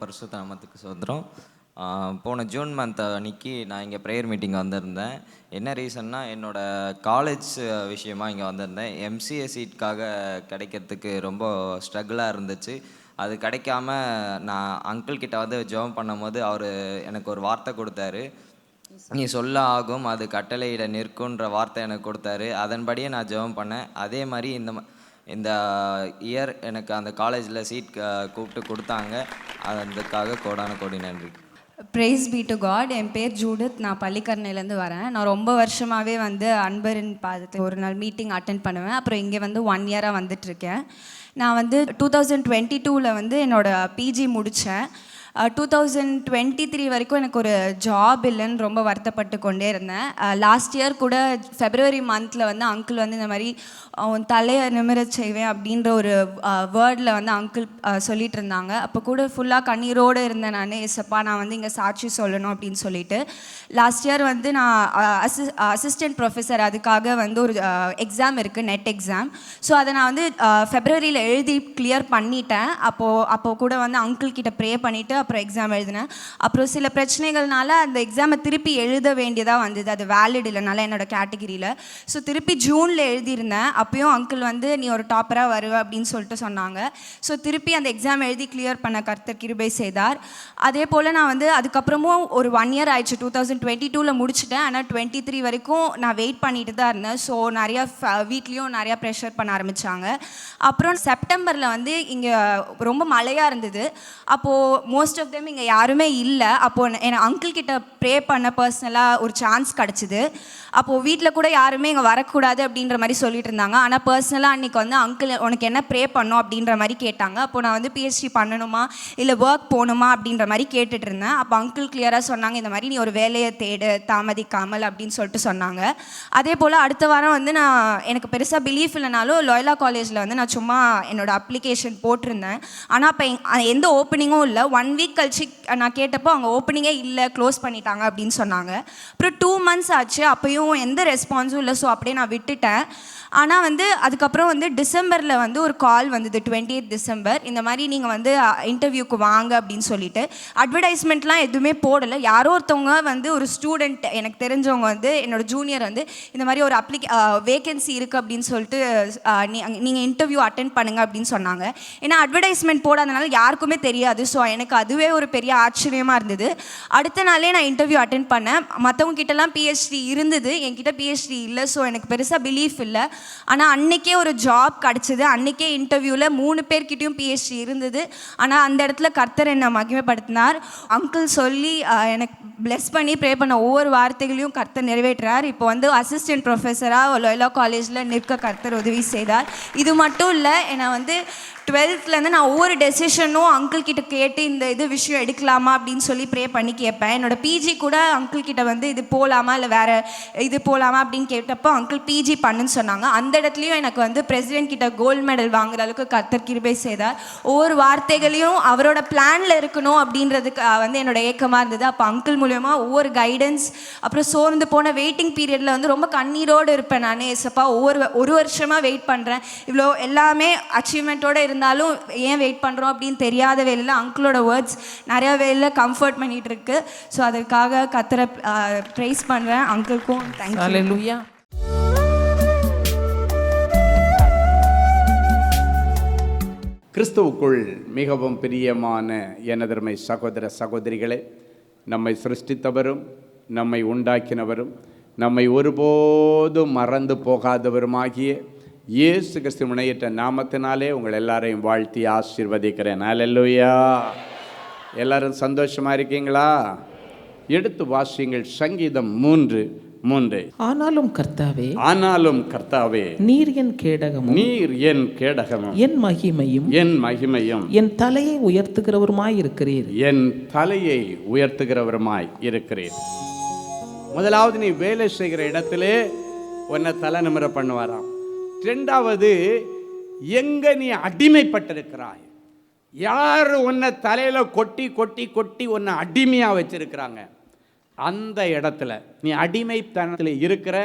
பரிசுத்த நாமத்துக்கு சோத்திரம். போன ஜூன் மந்த் அன்னைக்கு நான் இங்கே ப்ரேயர் மீட்டிங் வந்திருந்தேன். என்ன ரீசன்னா, என்னோடய காலேஜ் விஷயமாக இங்கே வந்திருந்தேன். எம்சிஏ சீட்காக கிடைக்கிறதுக்கு ரொம்ப ஸ்ட்ரகிளாக இருந்துச்சு. அது கிடைக்காம நான் அங்கிள் கிட்ட வந்து ஜெபம் பண்ணும்போது அவர் எனக்கு ஒரு வார்த்தை கொடுத்தாரு. நீ சொல்ல ஆகும், அது கட்டளையிட நிற்குன்ற வார்த்தை எனக்கு கொடுத்தாரு. அதன்படியே நான் ஜெபம் பண்ணேன். அதே மாதிரி இந்த இயர் எனக்கு அந்த காலேஜில் சீட் கூப்பிட்டு கொடுத்தாங்க. அதுக்காக கோடான கோடி நன்றி. Praise be to God. என் பேர் ஜூடித். நான் பள்ளிக்கரணையிலேருந்து வரேன். நான் ரொம்ப வருஷமாகவே வந்து அன்பரின் பாதத்தை ஒரு நாள் மீட்டிங் அட்டென்ட் பண்ணுவேன். அப்புறம் இங்கே வந்து 1 இயராக வந்துட்டுருக்கேன். நான் வந்து 2022 வந்து என்னோடய பிஜி முடித்தேன். 2023 வரைக்கும் எனக்கு ஒரு ஜாப் இல்லைன்னு ரொம்ப வருத்தப்பட்டு கொண்டே இருந்தேன். லாஸ்ட் இயர் கூட ஃபெப்ரவரி மந்தில் வந்து அங்கிள் வந்து இந்த மாதிரி அவன் தலையை நிமிர செய்வேன் அப்படின்ற ஒரு வேர்டில் வந்து அங்கிள் சொல்லிட்டு இருந்தாங்க. அப்போ கூட ஃபுல்லாக கண்ணீரோடு இருந்தேன். நான் வந்து இங்கே சாட்சி சொல்லணும் அப்படின்னு சொல்லிட்டு லாஸ்ட் இயர் வந்து நான் அசிஸ்டன்ட் ப்ரொஃபஸர் அதுக்காக வந்து ஒரு எக்ஸாம் இருக்குது, நெட் எக்ஸாம். ஸோ அதை நான் வந்து ஃபெப்ரவரியில் எழுதி கிளியர் பண்ணிட்டேன். அப்போது கூட வந்து அங்கிள் கிட்ட ப்ரே பண்ணிவிட்டு அப்புறம் எக்ஸாம் எழுதினேன். அப்புறம் சில பிரச்சனைகள்னால அந்த எக்ஸாமை திருப்பி எழுத வேண்டியதாக வந்தது. அது வேலிட் இல்லைனால என்னோடய கேட்டகிரியில். ஸோ திருப்பி ஜூனில் எழுதியிருந்தேன். அப்பயும் அங்கிள் வந்து நீ ஒரு டாப்பராக வருவ அப்படின்னு சொல்லிட்டு சொன்னாங்க. ஸோ திருப்பி அந்த எக்ஸாம் எழுதி கிளியர் பண்ண கர்த்தர் கிருபை செய்தார். அதே போல் நான் வந்து அதுக்கப்புறமும் ஒரு 1 இயர் ஆயிடுச்சு. 2022 முடிச்சுட்டேன். ஆனால் 23 வரைக்கும் நான் வெயிட் பண்ணிட்டு தான் இருந்தேன். ஸோ நிறையா வீட்லேயும் நிறையா ப்ரெஷர் பண்ண ஆரம்பித்தாங்க. அப்புறம் செப்டம்பரில் வந்து இங்கே ரொம்ப மழையாக இருந்தது. அப்போது மோஸ்ட் ஆஃப் தெம் இங்கே யாருமே இல்லை. அப்போது என் அங்கிள் கிட்ட ப்ரே பண்ண பர்சனலாக ஒரு சான்ஸ் கிடச்சிது. அப்போது வீட்டில் கூட யாருமே இங்கே வரக்கூடாது அப்படின்ற மாதிரி சொல்லிட்டு இருந்தாங்க. ஆனால் பர்சனலாக அன்றைக்கி வந்து அங்கிள் உனக்கு என்ன ப்ரே பண்ணோம் அப்படின்ற மாதிரி கேட்டாங்க. அப்போது நான் வந்து பிஹெச்டி பண்ணணுமா இல்லை ஒர்க் போகணுமா அப்படின்ற மாதிரி கேட்டுட்டு இருந்தேன். அப்போ அங்கிள் கிளியராக சொன்னாங்க, இந்த மாதிரி நீ ஒரு வேலையை தேடு தாமதிக்காமல் அப்படின்னு சொல்லிட்டு சொன்னாங்க. அதே போல் அடுத்த வாரம் வந்து எனக்கு பெருசாக பிலீஃப் இல்லைனாலும் லோயலா காலேஜில் வந்து நான் சும்மா என்னோடய அப்ளிகேஷன் போட்டிருந்தேன். ஆனால் அப்போ எந்த ஓப்பனிங்கும் இல்லை. 1 வீக் கழிச்சு நான் கேட்டப்போ அவங்க ஓப்பனிங்கே இல்லை, க்ளோஸ் பண்ணிட்டாங்க அப்படின்னு சொன்னாங்க. அப்புறம் 2 மந்த்ஸ் ஆச்சு. அப்போயும் எந்த ரெஸ்பான்ஸும் இல்லை. ஸோ அப்படியே நான் விட்டுட்டேன். ஆனால் வந்து அதுக்கப்புறம் வந்து டிசம்பரில் வந்து ஒரு கால் வந்தது, 28 டிசம்பர். இந்த மாதிரி நீங்கள் வந்து இன்டர்வியூக்கு வாங்க அப்படின்னு சொல்லிட்டு. அட்வர்டைஸ்மெண்ட்லாம் எதுவுமே போடலை. யாரோ ஒருத்தவங்க வந்து ஒரு ஸ்டூடெண்ட் எனக்கு தெரிஞ்சவங்க வந்து என்னோட ஜூனியர் வந்து இந்த மாதிரி ஒரு வேகன்சி இருக்குது அப்படின்னு சொல்லிட்டு நீங்கள் இன்டர்வியூ அட்டென்ட் பண்ணுங்கள் அப்படின்னு சொன்னாங்க. ஏன்னா அட்வர்டைஸ்மெண்ட் போடாதனால யாருக்குமே தெரியாது. ஸோ எனக்கு அதுவே ஒரு பெரிய ஆச்சரியமாக இருந்தது. அடுத்த நாளே நான் இன்டர்வியூ அட்டென்ட் பண்ணேன். மற்றவங்க கிட்டலாம் பிஹெச்டி இருந்தது, என்கிட்ட பிஹெச்டி இல்லை. ஸோ எனக்கு பெருசாக பிலீஃப் இல்லை. ஆனால் அன்றைக்கே ஒரு ஜாப் கிடச்சிது. அன்றைக்கே இன்டர்வியூவில் 3 பேர்கிட்டையும் பிஹெச்டி இருந்தது. ஆனால் அந்த இடத்துல கர்த்தர் என்னை மகிமைப்படுத்தினார். அங்கிள் சொல்லி எனக்கு பிளெஸ் பண்ணி ப்ரே பண்ண ஒவ்வொரு வார்த்தைகளையும் கர்த்தர் நிறைவேற்றார். இப்போ வந்து அசிஸ்டன்ட் ப்ரொஃபஸராக லோயலா காலேஜில் நிற்க கர்த்தர் உதவி செய்தார். இது மட்டும் இல்லை, என்னை வந்து 12th நான் ஒவ்வொரு டெசிஷனும் அங்கிள் கிட்ட கேட்டு இந்த விஷயம் எடுக்கலாமா அப்படின்னு சொல்லி ப்ரே பண்ணி கேட்பேன். என்னோடய பிஜி கூட அங்கிள் கிட்ட வந்து இது போகலாமா இல்லை வேறு இது போகலாமா அப்படின்னு கேட்டப்போ அங்கிள் பிஜி பண்ணுன்னு சொன்னாங்க. அந்த இடத்துலையும் எனக்கு வந்து பிரசிடென்ட் கிட்ட கோல்டு மெடல் வாங்குற அளவுக்கு கர்த்தர் கிருபை செய்தார். ஒவ்வொரு வார்த்தைகளையும் அவரோட பிளானில் இருக்கணும் அப்படின்றதுக்கு வந்து என்னோட ஏக்கமாக இருந்தது. அப்போ அங்கிள் மூலமா ஒவ்வொரு கைடன்ஸ், அப்புறம் சோர்ந்து போன வெயிட்டிங் பீரியடில் வந்து ரொம்ப கண்ணீரோடு இருப்பேன். நானே ஏசப்பா ஒரு வருஷமாக வெயிட் பண்ணுறேன், இவ்வளோ எல்லாமே அச்சீவ்மெண்ட்டோடு இருந்தாலும் ஏன் வெயிட் பண்ணுறோம் அப்படின்னு தெரியாத வேலையில் அங்கிளோட வேர்ட்ஸ் நிறையா வேலையில் கம்ஃபர்ட் பண்ணிகிட்டு இருக்கு. ஸோ அதற்காக கர்த்தரை ப்ரைஸ் பண்ணுறேன். அங்கிளுக்கும் தேங்க்யூ. ஹல்லேலூயா. கிறிஸ்துவுக்குள் மிகவும் பிரியமான எனதருமை சகோதர சகோதரிகளே, நம்மை சிருஷ்டித்தவரும் நம்மை உண்டாக்கினவரும் நம்மை ஒருபோதும் மறந்து போகாதவருமாகிய இயேசு கிறிஸ்து முனையற்ற நாமத்தினாலே உங்கள் எல்லாரையும் வாழ்த்தி ஆசீர்வதிக்கிறேன். அல்லேலூயா. எல்லாரும் சந்தோஷமாக இருக்கீங்களா? எடுத்து வாசியுங்கள் சங்கீதம் 3:3. ஆனாலும் கர்த்தாவே நீர் என் கேடகமும் என் மகிமையும் என் தலையை உயர்த்துகிறவருமாய் இருக்கிறீர். முதலாவது, நீ வேலை செய்கிற இடத்திலே உன்னை தலை நிமிர பண்ணுவாராம். 2வது, எங்க நீ அடிமைப்பட்டிருக்கிறாய், யார் உன்னை தலையில கொட்டி கொட்டி கொட்டி உன்னை அடிமையா வச்சிருக்கிறாங்க, அந்த இடத்துல நீ அடிமைத்தனத்தில் இருக்கிற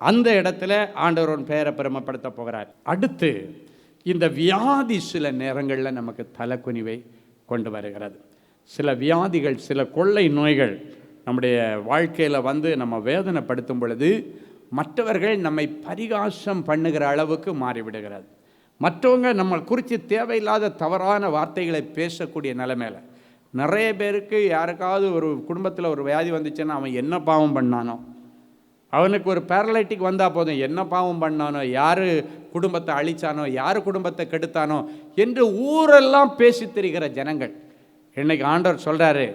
அந்த இடத்துல ஆண்டவர் உன் பெயரை பெருமைப்படுத்த போகிறார். அடுத்து, இந்த வியாதி சில நேரங்களில் நமக்கு தலைக்குனிவை கொண்டு வருகிறது. சில வியாதிகள், சில கொள்ளை நோய்கள் நம்முடைய வாழ்க்கையில் வந்து நம்ம வேதனைப்படுத்தும் பொழுது மற்றவர்கள் நம்மை பரிகாசம் பண்ணுகிற அளவுக்கு மாறிவிடுகிறது. மற்றவங்க நம்ம குறித்து தேவையில்லாத தவறான வார்த்தைகளை பேசக்கூடிய நிலைமையில் நிறைய பேருக்கு, யாருக்காவது ஒரு குடும்பத்தில் ஒரு வியாதி வந்துச்சுன்னா அவன் என்ன பாவம் பண்ணானோ, அவனுக்கு ஒரு பேரலைட்டிக் வந்தால் போதும் என்ன பாவம் பண்ணானோ, யார் குடும்பத்தை அழித்தானோ, யார் குடும்பத்தை கெடுத்தானோ என்று ஊரெல்லாம் பேசி திரிகிற ஜனங்கள். இன்னைக்கு ஆண்டவர் சொல்கிறாரு,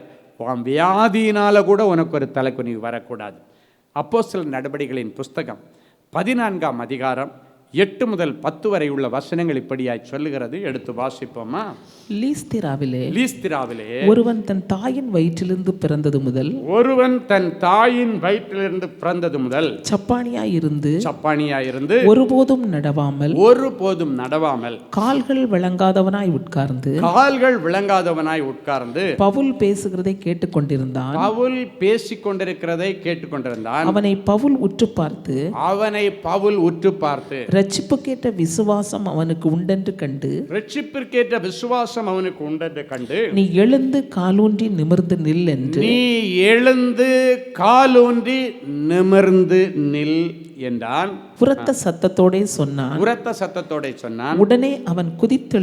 உன் வியாதியினால் கூட உனக்கு ஒரு தலைக்குனிவு வரக்கூடாது. அப்போஸ்தலர் நடபடிகளின் புஸ்தகம் 14ஆம் அதிகாரம் 8 முதல் 10 வரை உள்ள வசனங்கள் இப்படியாய் சொல்லுகிறது. எடுத்து வாசிப்போமா? லீஸ்திராவிலே ஒருவன் தன் தாயின் வயிற்றிலிருந்து பிறந்தது முதல் சப்பானியாயிருந்து ஒருபோதும் நடவாமல் கால்கள் விளங்காதவனாய் உட்கார்ந்து பவுல் பேசுகிறதை கேட்டுக்கொண்டிருந்தான். அவனை பவுல் உற்று பார்த்து ரட்சிப்புக்கேற்ற விசுவாசம் அவனுக்கு உண்டென்று கண்டு நீ எழுந்து காலூன்றி நிமிர்ந்து நில் என்றான். உரத்த சத்தத்தோடே சொன்னான். உடனே அவன் குதித்து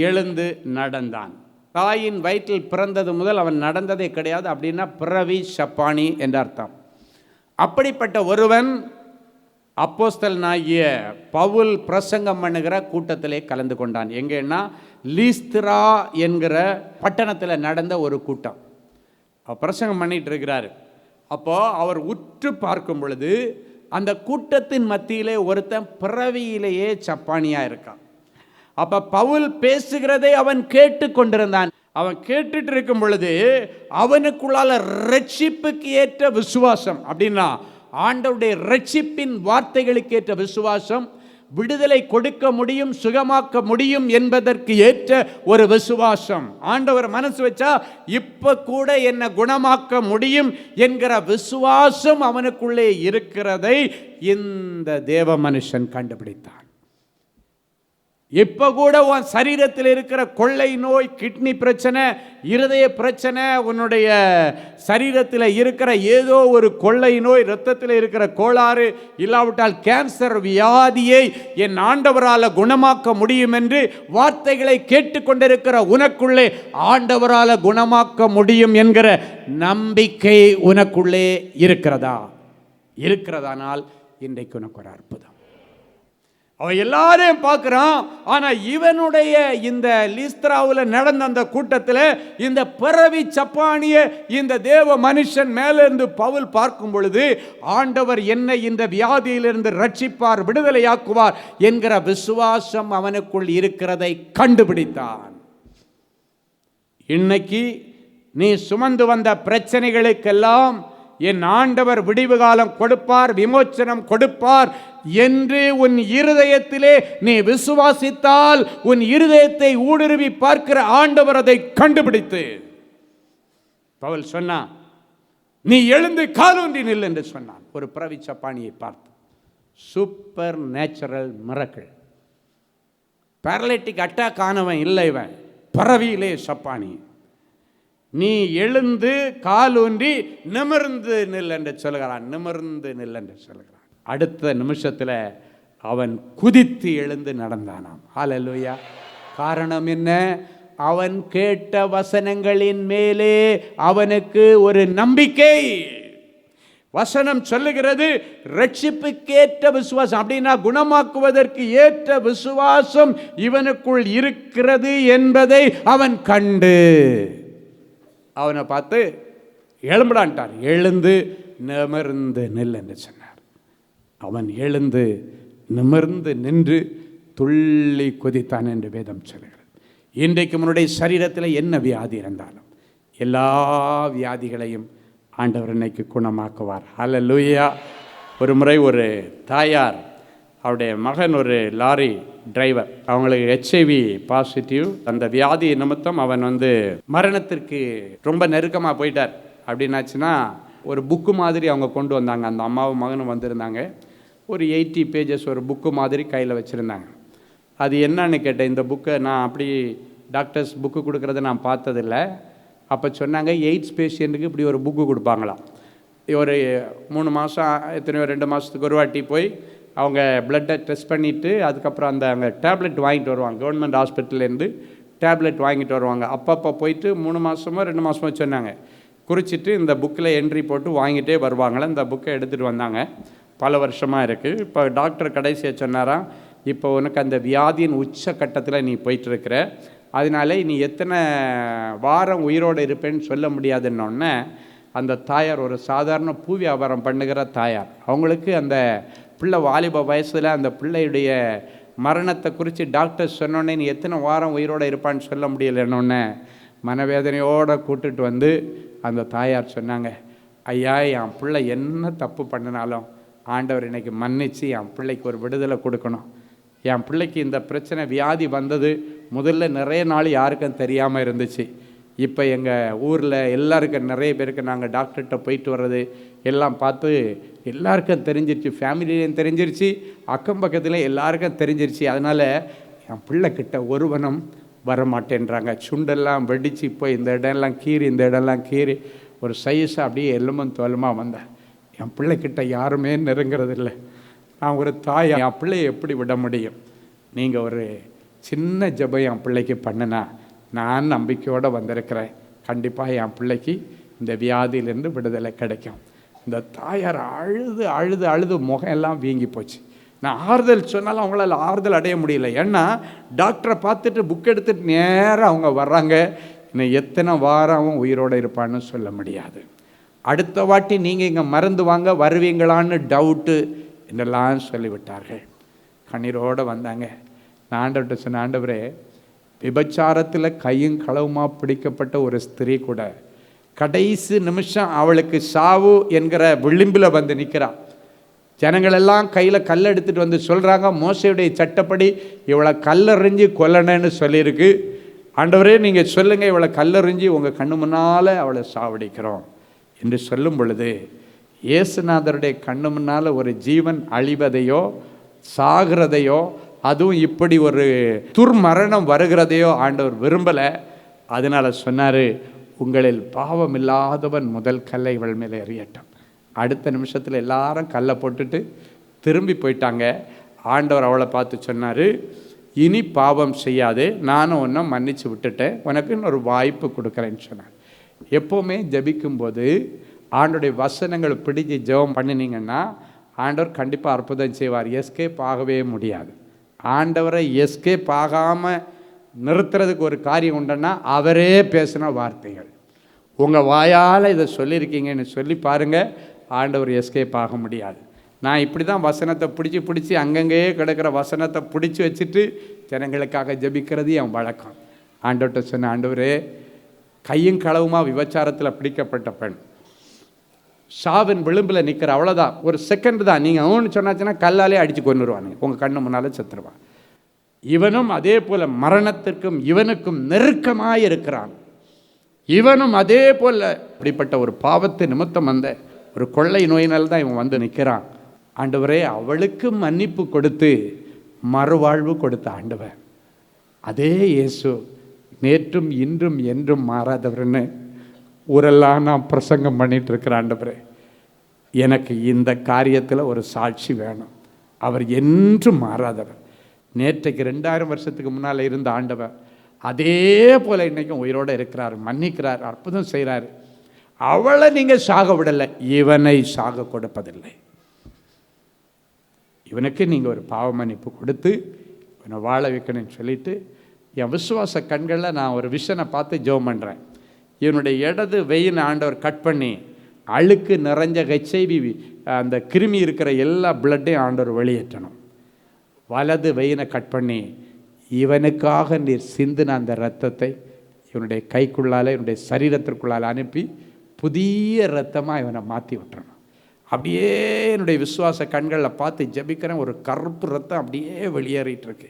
எழுந்து நடந்தான். தாயின் வயிற்றில் பிறந்தது முதல் அவன் நடந்ததே கிடையாது. அப்படின்னா பிறவி சப்பானி என்ற அர்த்தம். அப்படிப்பட்ட ஒருவன் அப்போஸ்தலனாகிய பவுல் பிரசங்கம் பண்ணுகிற கூட்டத்திலே கலந்து கொண்டான். எங்கன்னா லீஸ்திரா என்கிற பட்டணத்தில் நடந்த ஒரு கூட்டம். பிரசங்கம் பண்ணிட்டு இருக்கிறாரு. அப்போது அவர் உற்று பார்க்கும் பொழுது அந்த கூட்டத்தின் மத்தியிலே ஒருத்தன் பிறவியிலேயே சப்பானியாக இருக்கான். அப்போ பவுல் பேசுகிறதை அவன் கேட்டு கொண்டிருந்தான். அவன் கேட்டுட்டு இருக்கும் பொழுது அவனுக்குள்ளால ரட்சிப்புக்கு ஏற்ற விசுவாசம், அப்படின்னா ஆண்டவருடைய ரட்சிப்பின் வார்த்தைகளுக்கு ஏற்ற விசுவாசம், விடுதலை கொடுக்க முடியும், சுகமாக்க முடியும் என்பதற்கு ஏற்ற ஒரு விசுவாசம். ஆண்டவர் மனசு வச்சா இப்ப கூட என்ன குணமாக்க முடியும் என்கிற விசுவாசம் அவனுக்குள்ளே இருக்கிறதை இந்த தேவ மனுஷன் கண்டுபிடித்தான். இப்போ கூட உன் சரீரத்தில் இருக்கிற கொள்ளை நோய், கிட்னி பிரச்சனை, இருதய பிரச்சனை, உன்னுடைய சரீரத்தில் இருக்கிற ஏதோ ஒரு கொள்ளை நோய், இரத்தத்தில் இருக்கிற கோளாறு, இல்லாவிட்டால் கேன்சர் வியாதியை என் ஆண்டவரால் குணமாக்க முடியும் என்று வார்த்தைகளை கேட்டுக்கொண்டிருக்கிற உனக்குள்ளே ஆண்டவரால் குணமாக்க முடியும் என்கிற நம்பிக்கை உனக்குள்ளே இருக்கிறதானால் இன்றைக்கு உனக்கு ஒரு அற்புதம். அவன் எல்லாரையும் பார்க்குறான். ஆனால் இவனுடைய இந்த லீஸ்திராவில் நடந்த அந்த கூட்டத்தில் இந்த பிறவி சப்பானிய இந்த தேவ மனுஷன் மேலிருந்து பவுல் பார்க்கும் பொழுது ஆண்டவர் என்னை இந்த வியாதியிலிருந்து ரட்சிப்பார், விடுதலையாக்குவார் என்கிற விசுவாசம் அவனுக்குள் இருக்கிறதை கண்டுபிடித்தான். இன்னைக்கு நீ சுமந்து வந்த பிரச்சனைகளுக்கெல்லாம் என் ஆண்டவர் விடிவு காலம் கொடுப்பார், விமோச்சனம் கொடுப்பார் என்று உன் இருதயத்திலே நீ விசுவாசித்தால் உன் இருதயத்தை ஊடுருவி பார்க்கிற ஆண்டவர் அதை கண்டுபிடித்து பவுல் சொன்னான், நீ எழுந்து காலூன்றி நில் என்று சொன்னான். ஒரு பிறவி சப்பானியை பார்த்து super natural miracle. Paralytic attack ஆனவன் இல்லை, இவன் பிறவியிலே சப்பானி. நீ எழுந்து காலூன்றி நிமிர்ந்து நில் என்று சொல்கிறான். அடுத்த நிமிஷத்தில் அவன் குதித்து எழுந்து நடந்தானாம். ஹல்லேலூயா. காரணம் என்ன? அவன் கேட்ட வசனங்களின் மேலே அவனுக்கு ஒரு நம்பிக்கை. வசனம் சொல்லுகிறது ரட்சிப்புக்கேற்ற விசுவாசம், அப்படின்னா குணமாக்குவதற்கு ஏற்ற விசுவாசம் இவனுக்குள் இருக்கிறது என்பதை அவன் கண்டு அவனை பார்த்து எழும்படான்ட்டார். எழுந்து நிமிர்ந்து நில் என்று சொன்னார். அவன் எழுந்து நிமிர்ந்து நின்று துள்ளி குதித்தான் என்று வேதம் சொல்கிறது. இன்றைக்கு முன்னுடைய சரீரத்தில் என்ன வியாதி இருந்தாலும் எல்லா வியாதிகளையும் ஆண்டவர் இன்னைக்கு குணமாக்குவார். ஹல்லேலூயா. ஒரு முறை ஒரு தாயார், அவருடைய மகன் ஒரு லாரி டிரைவர், அவங்களுக்கு HIV பாசிட்டிவ். அந்த வியாதி நிமித்தம் அவன் மரணத்திற்கு ரொம்ப நெருக்கமாக போயிட்டார். அப்படின்னாச்சுன்னா ஒரு புக்கு மாதிரி அவங்க கொண்டு வந்தாங்க. அந்த அம்மாவும் மகனும் வந்திருந்தாங்க. ஒரு 80 பேஜஸ் ஒரு புக்கு மாதிரி கையில் வச்சுருந்தாங்க. அது என்னன்னு கேட்டேன். இந்த புக்கை நான் அப்படி டாக்டர்ஸ் புக்கு கொடுக்குறத நான் பார்த்ததில்ல. அப்போ சொன்னாங்க எய்ட்ஸ் பேஷண்ட்டுக்கு இப்படி ஒரு புக்கு கொடுப்பாங்களாம். ஒரு 3 மாதம் எத்தனையோ 2 மாதத்துக்கு ஒரு வாட்டி போய் அவங்க பிளட்டை டெஸ்ட் பண்ணிவிட்டு அதுக்கப்புறம் அங்கே டேப்லெட் வாங்கிட்டு வருவாங்க. கவர்மெண்ட் ஹாஸ்பிட்டல்லேருந்து டேப்லெட் வாங்கிட்டு வருவாங்க. அப்பப்போ போயிட்டு 3 மாதமோ 2 மாதமோ சொன்னாங்க, குறிச்சிட்டு இந்த புக்கில் என்ட்ரி போட்டு வாங்கிட்டே வருவாங்களே. இந்த புக்கை எடுத்துகிட்டு வந்தாங்க. பல வருஷமாக இருக்குது. இப்போ டாக்டர் கடைசியாக சொன்னாராம், இப்போ உனக்கு அந்த வியாதியின் உச்சக்கட்டத்தில் நீ போயிட்டுருக்கிற, அதனால நீ எத்தனை வாரம் உயிரோடு இருப்பேன்னு சொல்ல முடியாதுன்னொன்னே அந்த தாயார் ஒரு சாதாரண பூ வியாபாரம் பண்ணுகிற தாயார், அவங்களுக்கு அந்த பிள்ளை வாலிப வயசில் அந்த பிள்ளையுடைய மரணத்தை குறித்து டாக்டர் சொன்னோன்னே நீ எத்தனை வாரம் உயிரோடு இருப்பான்னு சொல்ல முடியலைன்னொன்னே மனவேதனையோடு கூட்டுட்டு வந்து அந்த தாயார் சொன்னாங்க, ஐயா என் பிள்ளை என்ன தப்பு பண்ணினாலும் ஆண்டவர் இன்னைக்கு மன்னிச்சு என் பிள்ளைக்கு ஒரு விடுதலை கொடுக்கணும். என் பிள்ளைக்கு இந்த பிரச்சனை வியாதி வந்தது முதல்ல நிறைய நாள் யாருக்கும் தெரியாமல் இருந்துச்சு. இப்போ எங்கள் ஊரில் எல்லாருக்கும் நிறைய பேருக்கு நாங்கள் டாக்டர்கிட்ட போயிட்டு வர்றது எல்லாம் பார்த்து எல்லாருக்கும் தெரிஞ்சிருச்சு, ஃபேமிலியிலையும் தெரிஞ்சிருச்சு, அக்கம் பக்கத்துலேயும் எல்லாருக்கும் தெரிஞ்சிருச்சு. அதனால் என் பிள்ளைக்கிட்ட ஒருவனும் வரமாட்டேன்றாங்க. சுண்டெல்லாம் வெடித்து போய் இந்த இடம்லாம் கீறி இந்த இடம்லாம் கீறி ஒரு சைஸாக அப்படியே எலும்பும் தோலுமாக வந்தேன். என் பிள்ளைக்கிட்ட யாருமே நெருங்கிறதில்லை. நான் ஒரு தாய், என் பிள்ளையை எப்படி விட முடியும்? நீங்கள் ஒரு சின்ன ஜெபம் என் பிள்ளைக்கு பண்ணினா நான் நம்பிக்கையோடு வந்திருக்கிறேன், கண்டிப்பாக என் பிள்ளைக்கு இந்த வியாதியிலேருந்து விடுதலை கிடைக்கும். இந்த தாயார் அழுது அழுது அழுது முகம் எல்லாம் வீங்கி போச்சு. நான் ஆறுதல் சொன்னாலும் அவங்களால ஆறுதல் அடைய முடியல. ஏன்னா டாக்டரை பார்த்துட்டு புக் எடுத்துகிட்டு நேராக அவங்க வர்றாங்க. இன்னும் எத்தனை வாரம் உயிரோடு இருப்பான்னு சொல்ல முடியாது. அடுத்த வாட்டி நீங்கள் இங்கே மருந்து வாங்க வருவீங்களான்னு டவுட்டு என்னெல்லாம் சொல்லிவிட்டார்கள். கண்ணீரோடு வந்தாங்க. நான் ஆண்டவர்கிட்ட சொன்ன, ஆண்டவரே விபச்சாரத்தில் கையும் களவுமா பிடிக்கப்பட்ட ஒரு ஸ்திரீ கூட கடைசி நிமிஷம் அவளுக்கு சாவு என்கிற விளிம்பில் வந்து நிற்கிறாள். ஜனங்களெல்லாம் கையில் கல் எடுத்துகிட்டு வந்து சொல்கிறாங்க, மோசையுடைய சட்டப்படி இவளை கல்லெறிஞ்சு கொல்லணுன்னு சொல்லியிருக்கு. ஆண்டவரே நீங்கள் சொல்லுங்கள், இவளை கல்லெறிஞ்சு உங்கள் கண்ணு முன்னால் அவளை சாவடிக்கிறோம் என்று சொல்லும் பொழுது இயேசுநாதருடைய கண்ணு முன்னால் ஒரு ஜீவன் அழிவதையோ சாகிறதையோ அதுவும் இப்படி ஒரு துர்மரணம் வருகிறதையோ ஆண்டவர் விரும்பலை. அதனால் சொன்னார், உங்களில் பாவம் இல்லாதவன் முதல் கல்லை இவள் மேலே எறியட்டும். அடுத்த நிமிஷத்தில் எல்லாரும் கல்லை போட்டுட்டு திரும்பி போயிட்டாங்க. ஆண்டவர் அவளை பார்த்து சொன்னார், இனி பாவம் செய்யாதே, நானும் ஒன்றும் மன்னிச்சு விட்டுட்டேன், உனக்கு இன்னொரு வாய்ப்பு கொடுக்குறேன்னு சொன்னார். எப்போவுமே ஜபிக்கும்போது ஆண்டோடைய வசனங்களை பிடிச்சி ஜெபம் பண்ணினீங்கன்னா ஆண்டவர் கண்டிப்பாக அற்புதம் செய்வார். எஸ்கேப் ஆகவே முடியாது. ஆண்டவரை எஸ்கேப் ஆகாமல் நிறுத்துறதுக்கு ஒரு காரியம் உண்டுன்னா அவரே பேசின வார்த்தைகள். உங்கள் வாயால் இதை சொல்லியிருக்கீங்கன்னு சொல்லி பாருங்கள், ஆண்டவர் எஸ்கேப் ஆக முடியாது. நான் இப்படி தான் வசனத்தை பிடிச்சி அங்கங்கேயே கிடக்கிற வசனத்தை பிடிச்சி வச்சுட்டு ஜனங்களுக்காக ஜபிக்கிறது என் வழக்கம். ஆண்டவர்கிட்ட சொன்ன, ஆண்டவரே கையும் களவுமா விபச்சாரத்தில் பிடிக்கப்பட்ட பெண் சாவின் விளிம்பில் நிற்கிற, அவ்வளோதான், ஒரு செகண்ட் தான். நீங்கள் அவனு சொன்னாச்சுன்னா கல்லாலே அடித்து கொண்டுருவானுங்க, உங்கள் கண்ணு முன்னால் செத்துருவான். இவனும் அதே போல் மரணத்திற்கும் இவனுக்கும் நெருக்கமாக இருக்கிறான். இவனும் அதே போல் இப்படிப்பட்ட ஒரு பாவத்தை நிமித்தம் வந்த ஒரு கொள்ளை நோயினால் தான் இவன் வந்து நிற்கிறான். ஆண்டவரே அவளுக்கு மன்னிப்பு கொடுத்து மறுவாழ்வு கொடுத்த ஆண்டவர் அதே இயேசு நேற்றும் இன்றும் என்றும் மாறாதவர்னு ஊரெல்லாம் நான் பிரசங்கம் பண்ணிட்டு இருக்கிற ஆண்டவரே, எனக்கு இந்த காரியத்தில் ஒரு சாட்சி வேணும். அவர் என்றும் மாறாதவர். நேற்றைக்கு 2000 வருஷத்துக்கு முன்னால் இருந்த ஆண்டவர் அதே போல் இன்றைக்கும் உயிரோடு இருக்கிறார், மன்னிக்கிறார், அற்புதம் செய்கிறார். அவளை நீங்கள் சாக விடலை, இவனை சாக கொடுப்பதில்லை. இவனுக்கு நீங்கள் ஒரு பாவ மன்னிப்பு கொடுத்து இவனை வாழ வைக்கணும்னு சொல்லிட்டு என் விசுவாச கண்களில் நான் ஒரு விஷனை பார்த்து ஜெபம் பண்ணுறேன். இவனுடைய இடது வெயினை ஆண்டவர் கட் பண்ணி அழுக்கு நிறைஞ்ச HIV அந்த கிருமி இருக்கிற எல்லா பிளட்டையும் ஆண்டவர் வெளியேற்றணும். வலது வெயினை கட் பண்ணி இவனுக்காக நீர் சிந்தின அந்த இரத்தத்தை இவனுடைய கைக்குள்ளால் இவனுடைய சரீரத்திற்குள்ளால் அனுப்பி புதிய இரத்தமாக இவனை மாற்றி விட்டுறணும். அப்படியே என்னுடைய விசுவாச கண்களில் பார்த்து ஜபிக்கிறேன். ஒரு கருப்பு ரத்தம் அப்படியே வெளியேறிட்டு இருக்கு,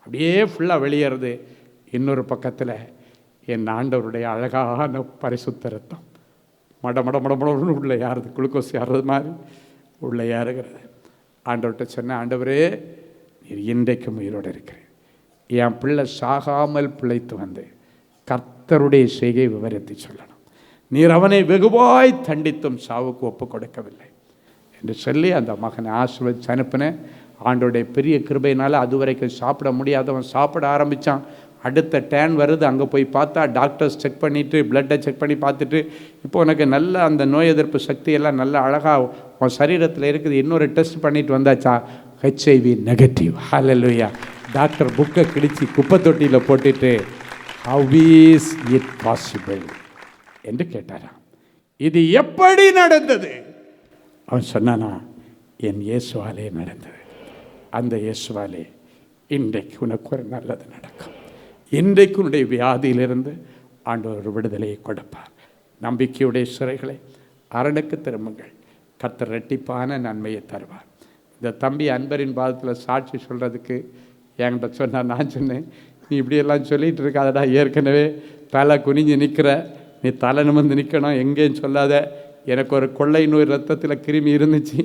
அப்படியே ஃபுல்லாக வெளியேறுது. இன்னொரு பக்கத்தில் என் ஆண்டவருடைய அழகான பரிசுத்த ரத்தம் மட மட மட மடன்னு உள்ளே யாருது, குளுக்கோஸ் யாருது மாதிரி உள்ளே ஏறுகிறது. ஆண்டவர்கிட்ட சொன்ன, ஆண்டவரே நீர் இன்றைக்கும் உயிரோடு இருக்கிறேன், என் பிள்ளை சாகாமல் பிழைத்து வந்து கர்த்தருடைய செய்கை விவரித்து சொல்லணும். நீர் அவனை வெகுவாய் தண்டித்தும் சாவுக்கு ஒப்பு கொடுக்கவில்லை என்று சொல்லி அந்த மகனை ஆசீர்வதிச்சு அனுப்பினேன். ஆண்டோடைய பெரிய கிருபையினால் அது வரைக்கும் சாப்பிட முடியாதவன் சாப்பிட ஆரம்பித்தான். அடுத்த டேன் வருது, அங்கே போய் பார்த்தா டாக்டர்ஸ் செக் பண்ணிவிட்டு பிளட்டை செக் பண்ணி பார்த்துட்டு இப்போ உனக்கு நல்ல அந்த நோய் எதிர்ப்பு சக்தியெல்லாம் நல்ல அழகாக உன் சரீரத்தில் இருக்குது, இன்னொரு டெஸ்ட் பண்ணிட்டு வந்தாச்சா, HIV நெகட்டிவ். ஹல்லேலூயா. டாக்டர் புக்கை கிழிச்சு குப்பை தொட்டியில் போட்டுட்டு ஹவ் இஸ் இட் பாசிபிள் என்று கேட்டாராம். இது எப்படி நடந்தது? அவன் சொன்னானா, என் இயேசுவாலே நடந்தது. அந்த இயேசுவாலே இன்றைக்கு உனக்கு ஒரு நல்லது நடக்கும். இன்றைக்கு உன்னுடைய வியாதியிலிருந்து ஆண்டவர் ஒரு விடுதலையை கொடுப்பார். நம்பிக்கையுடைய சிறைகளை அரணுக்கு திரும்புங்கள், கர்த்தர் இரட்டிப்பான நன்மையை தருவார். இந்த தம்பி அன்பரின் பாதத்தில் சாட்சி சொல்கிறதுக்கு என்கிட்ட சொன்னார். நான் சொன்னேன், நீ இப்படியெல்லாம் சொல்லிகிட்டு இருக்காதடா, ஏற்கனவே தலை குனிஞ்சு நிற்கிற, நீ தலை நிமிர்ந்து நிற்கணும், எங்கேயும் சொல்லாத. எனக்கு ஒரு கொள்ளை நோய் ரத்தத்தில் கிருமி இருந்துச்சு,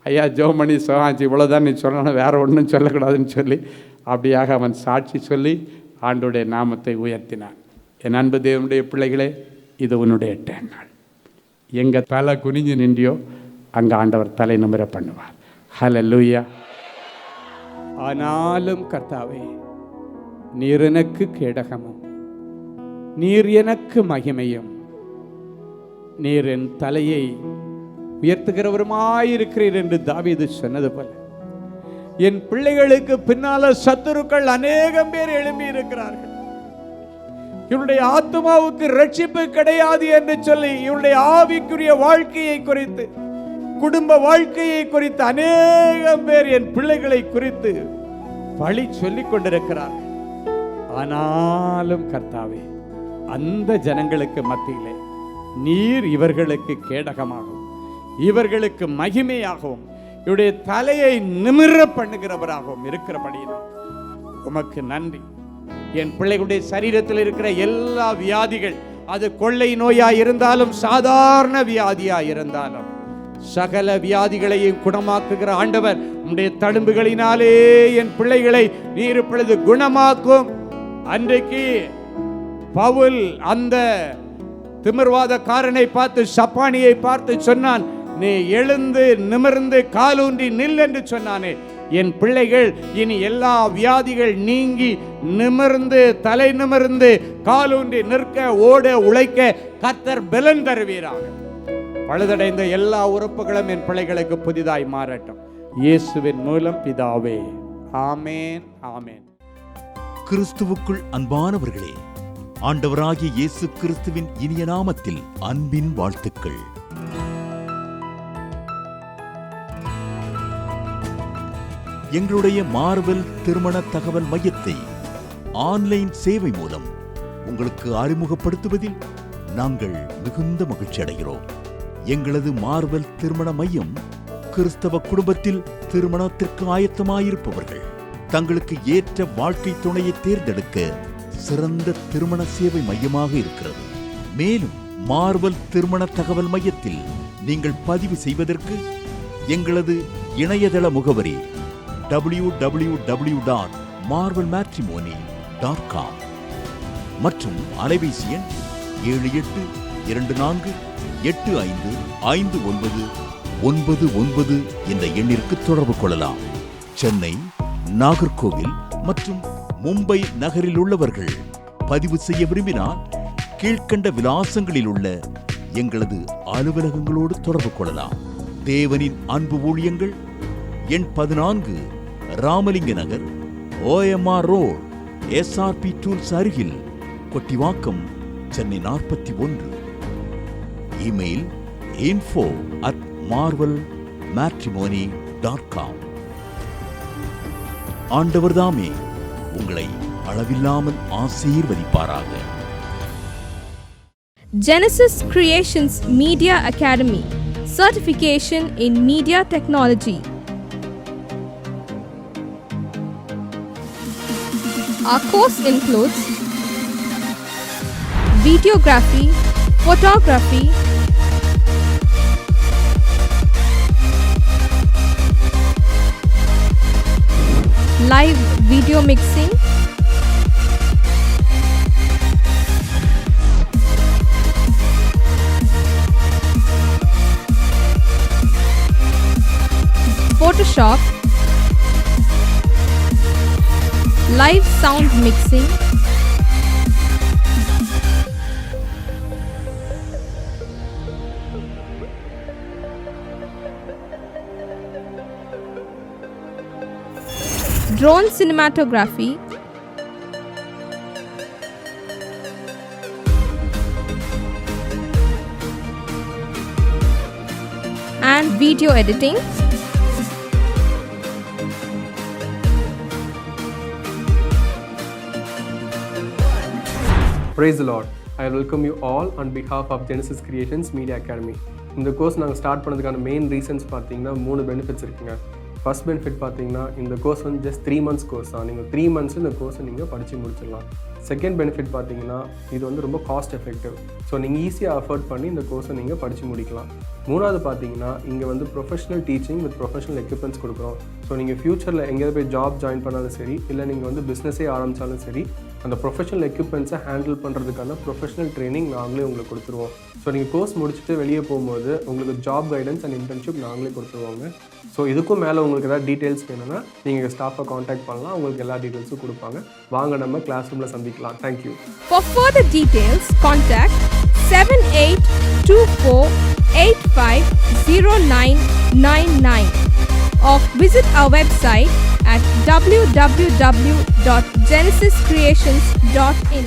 ஐயா ஜோமணி சோகாச்சு, இவ்வளோதான் நீ சொல்லணும், வேறு ஒன்றும் சொல்லக்கூடாதுன்னு சொல்லி அப்படியாக அவன் சாட்சி சொல்லி ஆண்டோடைய நாமத்தை உயர்த்தினான். என் அன்பு தேவனுடைய பிள்ளைகளே, இது உன்னுடைய 10 நாள். எங்கே தலை குனிஞ்சு நின்றியோ அங்கே ஆண்டவர் தலை நிமிர பண்ணுவார். ஹல்லேலூயா. ஆனாலும் கர்த்தாவே, நீர் எனக்கு கேடகமும் நீர் எனக்கு மகிமையும், நீர் என் தலையை உயர்த்துகிறவருமாயிருக்கிறீர் என்று தாவீது சொன்னது போல என் பிள்ளைகளுக்கு பின்னால சத்துருக்கள் அநேகம் பேர் எழும்பி இருக்கிறார்கள். இவருடைய ஆத்மாவுக்கு ரட்சிப்பு கிடையாது என்று சொல்லி இவருடைய ஆவிக்குரிய வாழ்க்கையை குறித்து, குடும்ப வாழ்க்கையை குறித்து அநேகம் பேர் என் பிள்ளைகளை குறித்து பழி சொல்லிக் கொண்டிருக்கிறார்கள். ஆனாலும் கர்த்தாவே, அந்த ஜனங்களுக்கு மத்தியிலே நீர் இவர்களுக்கு கேடகமாகவும் இவர்களுக்கு மகிமையாகவும் இவருடைய தலையை நிமிர பண்ணுகிறவராகவும் இருக்கிறபடியினால் உமக்கு நன்றி. என் பிள்ளைகளுடைய சரீரத்தில் இருக்கிற எல்லா வியாதிகள், அது கொள்ளை நோயாய் இருந்தாலும் சாதாரண வியாதியாய் இருந்தாலும், சகல வியாதிகளையும் குணமாக்குகிற ஆண்டவர், உம்முடைய தழும்புகளினாலே என் பிள்ளைகளை நீர் இப்பொழுது குணமாக்கும். அன்றைக்கு பவுல் அந்த திமிர்வாதக்காரனை பார்த்து, சப்பானியை பார்த்து சொன்னான், நீ எழுந்து நிமிர்ந்து காலூன்றி நில் என்று சொன்னானே. என் பிள்ளைகள் இனி எல்லா வியாதிகள் நீங்கி நிமிர்ந்து தலை நிமிர்ந்து காலூன்றி நிற்க, ஓட உழைக்க கர்த்தர் பலன் தருவீராக. பழுதடைந்த எல்லா உறுப்புகளும் என் பிள்ளைகளுக்கு புதிதாய் மாறட்டும். இயேசுவின் மூலம் பிதாவே, ஆமேன், ஆமேன். கிறிஸ்துவுக்குள் அன்பானவர்களே, ஆண்டவராகிய இயேசு கிறிஸ்துவின் இனிய நாமத்தில் அன்பின் வாழ்த்துக்கள். எங்களுடைய மார்வெல் திருமண தகவல் மையத்தை ஆன்லைன் சேவை மூலம் உங்களுக்கு அறிமுகப்படுத்துவதில் நாங்கள் மிகுந்த மகிழ்ச்சி அடைகிறோம். எங்களது மார்வெல் திருமண மையம் கிறிஸ்தவ குடும்பத்தில் திருமணத்திற்கு ஆயத்தமாயிருப்பவர்கள் தங்களுக்கு ஏற்ற வாழ்க்கை துணையை தேர்ந்தெடுக்க சிறந்த திருமண சேவை மையமாக இருக்கிறது. மேலும் மார்வெல் திருமண தகவல் மையத்தில் நீங்கள் பதிவு செய்வதற்கு எங்களது இணையதள முகவரி www.marvelmatrimony.com மற்றும் அலைபேசி எண் 7824855999 என்ற எண்ணிற்கு தொடர்பு கொள்ளலாம். சென்னை, நாகர்கோவில் மற்றும் மும்பை நகரில் உள்ளவர்கள் பதிவு செய்ய விரும்பினால் கீழ்க்கண்ட விலாசங்களில் உள்ள எங்களது அலுவலகங்களோடு தொடர்பு கொள்ளலாம். தேவனின் அன்பு ஊழியங்கள் எண் 14, ராமலிங்க நகர், OMR ரோட், SRP டூல்ஸ் அருகில், கொட்டிவாக்கம், சென்னை 41. Email info@marvelmatrimony.com. ஆண்டவர்தாமே உங்களை அளவில்லாமல் ஆசீர்வதிப்பாராக. Genesis Creations Media Academy, certification in media technology. Our course includes videography, photography, live video mixing, workshop, live sound mixing, drone cinematography, and video editing. Praise the Lord. I welcome you all on behalf of Genesis Creations Media Academy. இந்த course நாங்கள் start பண்ணதுக்கான main reasons பார்த்தீங்கன்னா 3 benefits இருக்குங்க. First benefit பார்த்தீங்கன்னா இந்த course வந்து just 3 months course தான். நீங்கள் 3 months இந்த கோர்ஸை நீங்கள் படித்து முடிச்சிடலாம். செகண்ட் பெனிஃபிட் பார்த்தீங்கன்னா இது வந்து ரொம்ப காஸ்ட் எஃபெக்டிவ். ஸோ நீங்கள் ஈஸியாக அஃபோர்ட் பண்ணி இந்த கோர்ஸை நீங்கள் படித்து முடிக்கலாம். மூணாவது பார்த்தீங்கன்னா இங்கே வந்து professional teaching with professional equipments கொடுக்குறோம். ஸோ நீங்கள் ஃப்யூச்சரில் எங்கேயாவது போய் ஜாப் ஜாயின் பண்ணாலும் சரி, இல்லை நீங்கள் வந்து பிஸ்னஸே ஆரம்பித்தாலும் சரி, அந்த ப்ரொஃபஷனல் எக்யூப்மெண்ட்ஸை ஹேண்டில் பண்ணுறதுக்கான ப்ரொஃபஷனல் ட்ரைனிங் நாங்களே உங்களுக்கு கொடுத்துருவோம். ஸோ நீங்கள் கோர்ஸ் முடிச்சுட்டு வெளியே போகும்போது உங்களுக்கு ஜாப் கைடன்ஸ் அண்ட் இன்டர்ன்ஷிப் நாங்களே கொடுத்துருவோங்க. ஸோ இதுக்கும் மேலே உங்களுக்கு ஏதாவது டீட்டெயில்ஸ் வேணும்னா நீங்கள் ஸ்டாஃபை காண்டாக்ட் பண்ணலாம். உங்களுக்கு எல்லா டீட்டெயில்ஸும் கொடுப்பாங்க. வாங்க நம்ம கிளாஸ் ரூமில் சந்திக்கலாம். Thank you. For further details, contact 7824850999 or visit our website at www.genesiscreations.in.